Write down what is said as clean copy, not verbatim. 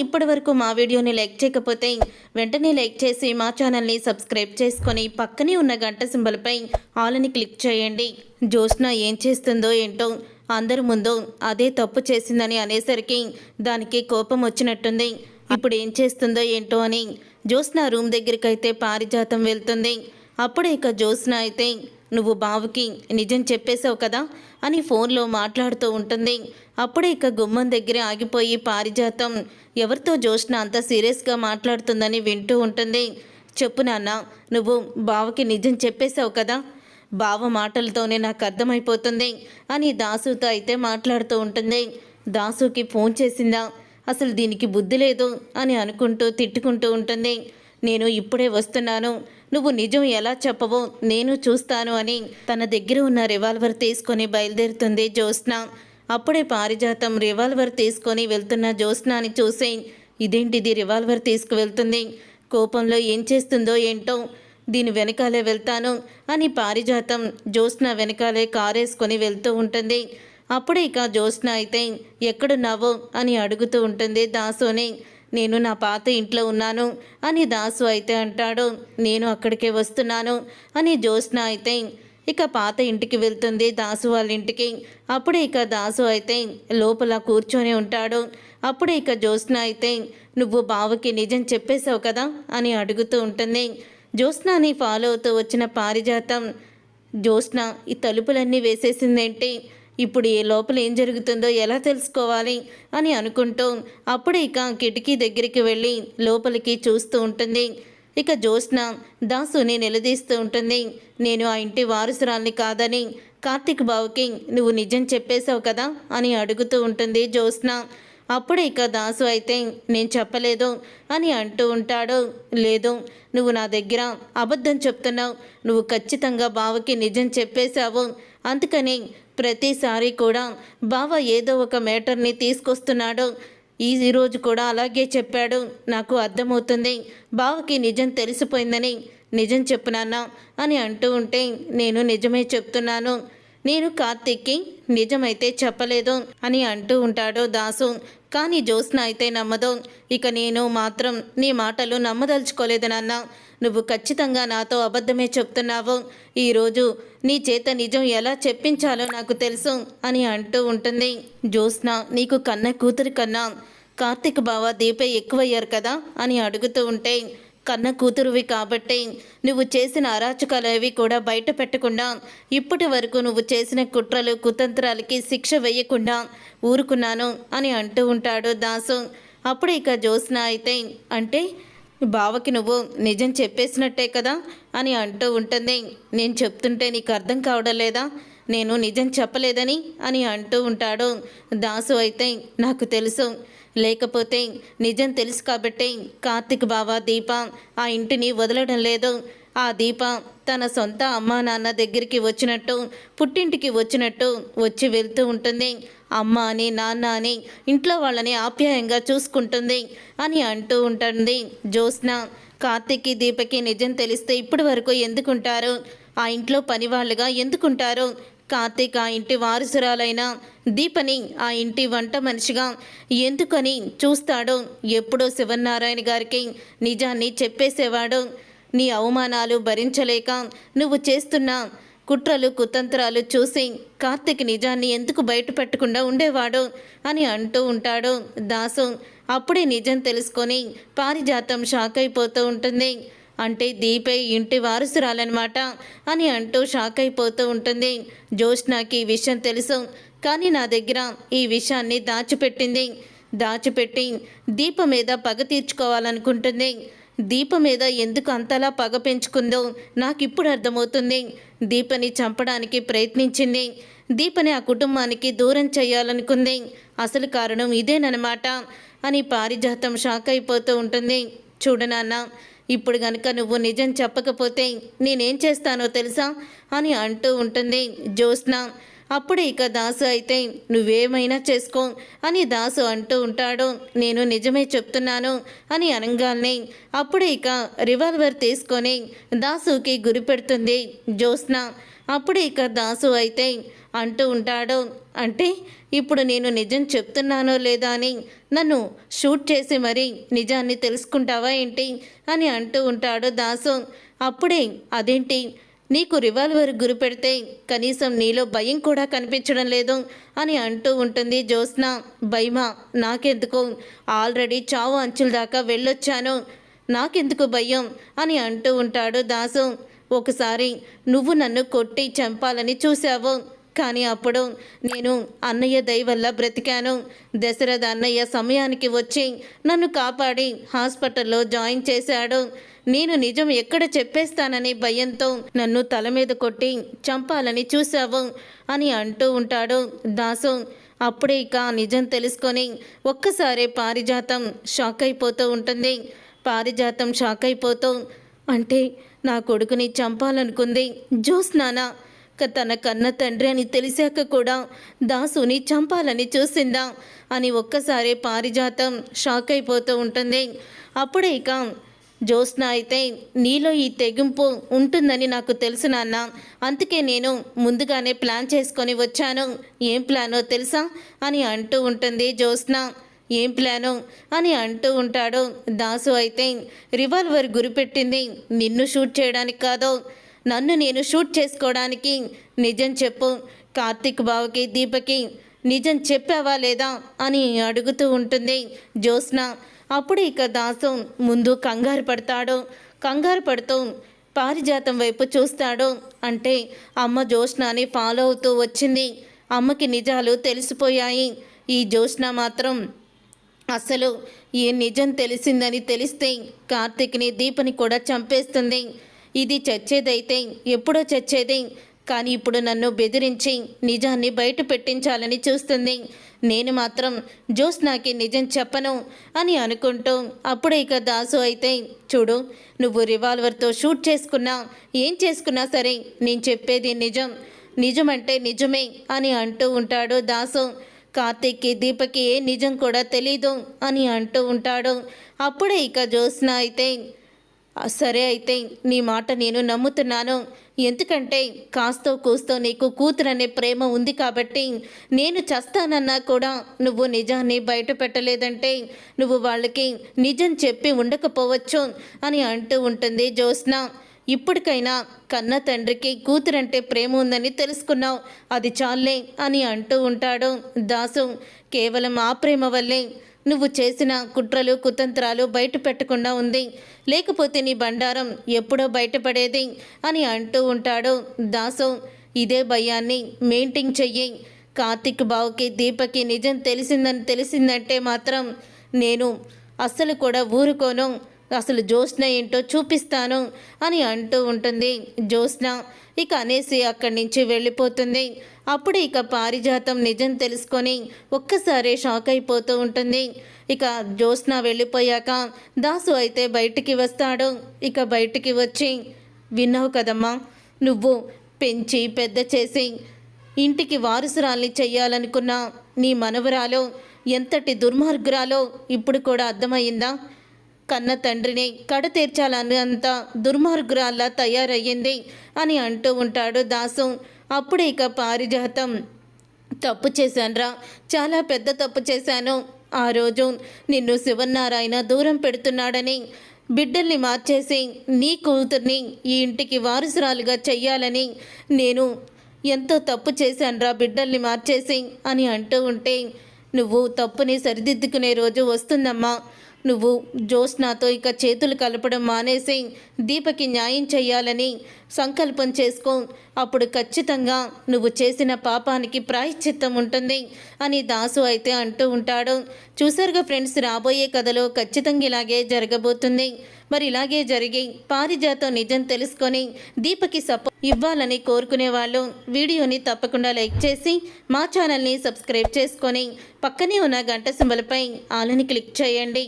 ఇప్పటి వరకు మా వీడియోని లైక్ చేయకపోతే వెంటనే లైక్ చేసి మా ఛానల్ని సబ్స్క్రైబ్ చేసుకొని పక్కనే ఉన్న గంట సింబల్పై ఆల్ అని క్లిక్ చేయండి. జ్యోత్స్న ఏం చేస్తుందో ఏంటో అందరి ముందు అదే తప్పు చేసిందని అనేసరికి దానికి కోపం వచ్చినట్టుంది. ఇప్పుడు ఏం చేస్తుందో ఏంటో అని జ్యోత్స్న రూమ్ దగ్గరికైతే పారిజాతం వెళ్తుంది. అప్పుడే ఇక జ్యోత్స్న అయితే నువ్వు బావుకి నిజం చెప్పేశావు కదా అని ఫోన్లో మాట్లాడుతూ ఉంటుంది. అప్పుడే ఇక గుమ్మం దగ్గర ఆగిపోయి పారిజాతం ఎవరితో జ్యోత్స్న అంత సీరియస్గా మాట్లాడుతుందని వింటూ ఉంటుంది. చెప్పు నాన్న, నువ్వు బావకి నిజం చెప్పేశావు కదా, బావ మాటలతోనే నాకు అర్థమైపోతుంది అని దాసుతో అయితే మాట్లాడుతూ ఉంటుంది. దాసుకి ఫోన్ చేసిందా, అసలు దీనికి బుద్ధి లేదు అని అనుకుంటూ తిట్టుకుంటూ ఉంటుంది. నేను ఇప్పుడే వస్తున్నాను, నువ్వు నిజం ఎలా చెప్పవో నేను చూస్తాను అని తన దగ్గర ఉన్న రివాల్వర్ తీసుకొని బయలుదేరుతుంది జ్యోత్స్న. అప్పుడే పారిజాతం రివాల్వర్ తీసుకొని వెళ్తున్న జ్యోత్స్నాని చూసి ఇదేంటిది రివాల్వర్ తీసుకువెళ్తుంది, కోపంలో ఏం చేస్తుందో ఏంటో, దీని వెనకాలే వెళ్తాను అని పారిజాతం జ్యోత్స్న వెనకాలే కారేసుకొని వెళ్తూ ఉంటుంది. అప్పుడే ఇక జ్యోత్స్న అయితే ఎక్కడున్నావో అని అడుగుతూ ఉంటుంది దాసుని. నేను నా పాత ఇంట్లో ఉన్నాను అని దాసు అయితే అంటాడు. నేను అక్కడికే వస్తున్నాను అని జ్యోత్స్న అయితే ఇక పాత ఇంటికి వెళ్తుంది, దాసు వాళ్ళ ఇంటికి. అప్పుడే ఇక దాసు అయితే లోపల కూర్చొని ఉంటాడు. అప్పుడే ఇక జ్యోత్స్న అయితే నువ్వు బావకి నిజం చెప్పేశావు కదా అని అడుగుతూ ఉంటుంది. జ్యోత్స్నని ఫాలో అవుతూ వచ్చిన పారిజాతం జ్యోత్స్న ఈ తలుపులన్నీ వేసేసిందేంటి, ఇప్పుడు ఈ లోపల ఏం జరుగుతుందో ఎలా తెలుసుకోవాలి అని అనుకుంటూ అప్పుడే ఇక కిటికీ దగ్గరికి వెళ్ళి లోపలికి చూస్తూ ఉంటుంది. ఇక జ్యోత్స్న దాసుని నిలదీస్తూ ఉంటుంది. నేను ఆ ఇంటి వారసురాల్ని కాదని కార్తీక్ బావుకి నువ్వు నిజం చెప్పేశావు కదా అని అడుగుతూ ఉంటుంది జ్యోత్స్న. అప్పుడే ఇక దాసు అయితే నేను చెప్పలేదు అని అంటూ ఉంటాడు. లేదు, నువ్వు నా దగ్గర అబద్ధం చెప్తున్నావు, నువ్వు ఖచ్చితంగా బావకి నిజం చెప్పేశావు, అందుకని ప్రతిసారి కూడా బావ ఏదో ఒక మ్యాటర్ని తీసుకొస్తున్నాడు, ఈ రోజు కూడా అలాగే చెప్పాడు, నాకు అర్థమవుతుంది బావకి నిజం తెలిసిపోయిందని. నిజం చెప్పు నాన్న అని అంటూ ఉంటే నేను నిజమే చెప్తున్నాను, నేను కార్తీక్కి నిజమైతే చెప్పలేదు అని అంటూ ఉంటాడు దాసు. కానీ జ్యోత్స్న అయితే నమ్మదు. ఇక నేను మాత్రం నీ మాటలు నమ్మదలుచుకోలేదు నాన్న, నువ్వు ఖచ్చితంగా నాతో అబద్ధమే చెప్తున్నావు, ఈరోజు నీ చేత నిజం ఎలా చెప్పించాలో నాకు తెలుసు అని అంటూ ఉంటుంది. జ్యోత్స్న నీకు కన్న కూతురి కన్నా కార్తీక్ బావ దీపే ఎక్కువయ్యారు కదా అని అడుగుతూ ఉంటే కన్న కూతురువి కాబట్టి నువ్వు చేసిన అరాచకాలవి కూడా బయట పెట్టకుండా ఇప్పటి వరకు నువ్వు చేసిన కుట్రలు కుతంత్రాలకి శిక్ష వేయకుండా ఊరుకున్నాను అని అంటూ ఉంటాడు దాసు. అప్పుడు ఇక జ్యోత్స్న అయితే అంటే బావకి నువ్వు నిజం చెప్పేసినట్టే కదా అని అంటూ ఉంటుంది. నేను చెప్తుంటే నీకు అర్థం కావడం లేదా, నేను నిజం చెప్పలేదని అని అంటూ ఉంటాడు దాసు. అయితే నాకు తెలుసు, లేకపోతే నిజం తెలుసు కాబట్టి కార్తీక్ బావ దీప ఆ ఇంటిని వదలడం లేదు. ఆ దీప తన సొంత అమ్మా నాన్న దగ్గరికి వచ్చినట్టు పుట్టింటికి వచ్చినట్టు వచ్చి వెళ్తూ ఉంటుంది. అమ్మ అని నాన్న అని ఇంట్లో వాళ్ళని ఆప్యాయంగా చూసుకుంటుంది అని అంటూ ఉంటుంది జ్యోత్స్న. కార్తీక్కి దీపకి నిజం తెలిస్తే ఇప్పటి వరకు ఎందుకుంటారు, ఆ ఇంట్లో పనివాళ్ళుగా ఎందుకుంటారు, కార్తీక్ ఆ ఇంటి వారసురాలైన దీపని ఆ ఇంటి వంట మనిషిగా ఎందుకని చూస్తాడు, ఎప్పుడో శివనారాయణ గారికి నిజాన్ని చెప్పేసేవాడు. నీ అవమానాలు భరించలేక నువ్వు చేస్తున్న కుట్రలు కుతంత్రాలు చూసి కార్తీక్ నిజాన్ని ఎందుకు బయట పెట్టకుండా ఉండేవాడు అని అంటూ ఉంటాడు దాసు. అప్పుడే నిజం తెలుసుకొని పారిజాతం షాక్ అయిపోతూ ఉంటుంది. అంటే దీపే ఇంటి వారసురాలన్నమాట అని అంటూ షాక్ అయిపోతూ ఉంటుంది. జ్యోత్స్నకి ఈ విషయం తెలుసు, కానీ నా దగ్గర ఈ విషయాన్ని దాచిపెట్టి దీప మీద పగ తీర్చుకోవాలనుకుంటుంది. దీప మీద ఎందుకు అంతలా పగ పెంచుకుందో నాకు ఇప్పుడు అర్థమవుతుంది. దీపని చంపడానికి ప్రయత్నించింది, దీపని ఆ కుటుంబానికి దూరం చేయాలనుకుంది, అసలు కారణం ఇదేనమాట అని పారిజాతం షాక్ అయిపోతూ ఉంటుంది. చూడు నాన్న, ఇప్పుడు గనుక నువ్వు నిజం చెప్పకపోతే నేనేం చేస్తానో తెలుసా అని అంటూ ఉంటుంది జ్యోత్స్న. అప్పుడే ఇక దాసు అయితే నువ్వేమైనా చేసుకో అని దాసు అంటూ ఉంటాడు. నేను నిజమే చెప్తున్నాను అని అనగానే అప్పుడే ఇక రివాల్వర్ తీసుకొని దాసుకి గురి పెడుతుంది జ్యోత్స్న. అప్పుడు ఇక దాసు అయితే అంటూ ఉంటాడు, అంటే ఇప్పుడు నేను నిజం చెప్తున్నానో లేదా అని నన్ను షూట్ చేసి మరి నిజాన్ని తెలుసుకుంటావా ఏంటి అని అంటూ ఉంటాడు దాసు. అప్పుడే అదేంటి నీకు రివాల్వర్ గురి పెడితే కనీసం నీలో భయం కూడా కనిపించడం లేదు అని అంటూ ఉంటుంది జ్యోత్స్న. భయమా? నాకెందుకు, ఆల్రెడీ చావు అంచుల దాకా వెళ్ళొచ్చాను, నాకెందుకు భయం అని అంటూ ఉంటాడు దాసు. ఒకసారి నువ్వు నన్ను కొట్టి చంపాలని చూశావు, కానీ అప్పుడు నేను అన్నయ్య దయ వల్ల బ్రతికాను. దశరథ అన్నయ్య సమయానికి వచ్చి నన్ను కాపాడి హాస్పిటల్లో జాయిన్ చేశాడు. నేను నిజం ఎక్కడ చెప్పేస్తానని భయంతో నన్ను తల మీద కొట్టి చంపాలని చూశావు అని అంటూ ఉంటాడు దాసు. అప్పుడే ఇక నిజం తెలుసుకొని ఒక్కసారి పారిజాతం షాక్ అయిపోతూ ఉంటుంది. పారిజాతం షాక్ అయిపోతూ, అంటే నా కొడుకుని చంపాలనుకుంది జ్యోత్స్నానా? తన కన్న తండ్రి అని తెలిసాక కూడా దాసుని చంపాలని చూసిందా అని ఒక్కసారి పారిజాతం షాక్ అయిపోతూ ఉంటుంది. అప్పుడే ఇక జ్యోత్స్న అయితే, నీలో ఈ తెగింపు ఉంటుందని నాకు తెలుసు నాన్న, అందుకే నేను ముందుగానే ప్లాన్ చేసుకొని వచ్చాను. ఏం ప్లానో తెలుసా అని అంటూ ఉంటుంది జ్యోత్స్న. ఏం ప్లాను అని అంటూ ఉంటాడు దాసు. అయితే రివాల్వర్ గురిపెట్టింది నిన్ను షూట్ చేయడానికి కాదు, నన్ను నేను షూట్ చేసుకోవడానికి. నిజం చెప్పు, కార్తిక్ బావకి దీపకి నిజం చెప్పావా లేదా అని అడుగుతూ ఉంటుంది జ్యోత్స్న. అప్పుడు ఇక దాసు ముందు కంగారు పడతాడు. కంగారు పడుతూ పారిజాతం వైపు చూస్తాడు. అంటే అమ్మ జ్యోత్స్నని ఫాలో అవుతూ వచ్చింది, అమ్మకి నిజాలు తెలిసిపోయాయి. ఈ జ్యోత్స్న మాత్రం అసలు ఈ నిజం తెలిసిందని తెలిస్తే కార్తిక్ని దీపని కూడా చంపేస్తుంది. ఇది చచ్చేదైతే ఎప్పుడో చచ్చేది, కానీ ఇప్పుడు నన్ను బెదిరించి నిజాన్ని బయట పెట్టించాలని చూస్తుంది. నేను మాత్రం జ్యోత్స్నకి నిజం చెప్పను అని అనుకుంటూ అప్పుడే ఇక దాసు అయితే, చూడు, నువ్వు రివాల్వర్తో షూట్ చేసుకున్నా ఏం చేసుకున్నా సరే నేను చెప్పేది నిజం, నిజమంటే నిజమే అని అంటూ ఉంటాడు దాసు. కార్తిక్కి దీపకి ఏ నిజం కూడా తెలీదు అని అంటూ ఉంటాడు. అప్పుడే ఇక జ్యోత్స్న అయితే, సరే అయితే నీ మాట నేను నమ్ముతున్నాను, ఎందుకంటే కాస్తో కూస్తో నీకు కూతురనే ప్రేమ ఉంది కాబట్టి. నేను చస్తానన్నా కూడా నువ్వు నిజాన్ని బయట పెట్టలేదంటే నువ్వు వాళ్ళకి నిజం చెప్పి ఉండకపోవచ్చు అని అంటూ ఉంటుంది జ్యోత్స్న. ఇప్పటికైనా కన్న తండ్రికి కూతురంటే ప్రేమ ఉందని తెలుసుకున్నావు, అది చాలే అని అంటూ ఉంటాడు దాసు. కేవలం ఆ ప్రేమ వల్లే నువ్వు చేసిన కుట్రలు కుతంత్రాలు బయట పెట్టకుండా ఉంది, లేకపోతే నీ బండారం ఎప్పుడో బయటపడేది అని అంటూ ఉంటాడు దాసు. ఇదే భయాన్ని మెయింటైన్ చెయ్యి. కార్తిక్ బావుకి దీపకి నిజం తెలిసిందంటే మాత్రం నేను అస్సలు కూడా ఊరుకోను, అసలు జ్యోత్స్న ఏంటో చూపిస్తాను అని అంటూ ఉంటుంది జ్యోత్స్న. ఇక అనేసి అక్కడి నుంచి వెళ్ళిపోతుంది. అప్పుడు ఇక పారిజాతం నిజం తెలుసుకొని ఒక్కసారి షాక్ అయిపోతూ ఉంటుంది. ఇక జ్యోత్స్న వెళ్ళిపోయాక దాసు అయితే బయటికి వస్తాడు. ఇక బయటికి వచ్చి, విన్నావు కదమ్మా, నువ్వు పెంచి పెద్ద చేసి ఇంటికి వారసురాల్ని చెయ్యాలనుకున్న నీ మనవరాలో ఎంతటి దుర్మార్గురాలో ఇప్పుడు కూడా అర్థమయ్యిందా? కన్న తండ్రిని కడ తీర్చాలన్నంత దుర్మార్గురాల్లా తయారయ్యింది అని అంటూ ఉంటాడు దాసు. అప్పుడు ఇక పారిజాతం, తప్పు చేశానురా, చాలా పెద్ద తప్పు చేశాను. ఆ రోజు నిన్ను శివనారాయణ దూరం పెడుతున్నాడని బిడ్డల్ని మార్చేసి నీ కూతుర్ని ఈ ఇంటికి వారసురాలుగా చెయ్యాలని నేను ఎంతో తప్పు చేశానురా, బిడ్డల్ని మార్చేసి అని అంటూ ఉంటే, నువ్వు తప్పుని సరిదిద్దుకునే రోజు వస్తుందమ్మా. నువ్వు జ్యోత్స్నతో ఇక చేతులు కలపడం మానేసి దీపకి న్యాయం చెయ్యాలని సంకల్పం చేసుకో. అప్పుడు ఖచ్చితంగా నువ్వు చేసిన పాపానికి ప్రాయశ్చిత్తం ఉంటుంది అని దాసు అయితే అంటూ ఉంటాడు. చూసారుగా ఫ్రెండ్స్, రాబోయే కథలో ఖచ్చితంగా ఇలాగే జరగబోతుంది. మరి ఇలాగే జరిగి పారిజాతం నిజం తెలుసుకొని దీపకి సపోర్ట్ ఇవ్వాలని కోరుకునే వాళ్ళు వీడియోని తప్పకుండా లైక్ చేసి మా ఛానల్ని సబ్స్క్రైబ్ చేసుకొని పక్కనే ఉన్న గంట సింబల్పై ఆలని క్లిక్ చేయండి.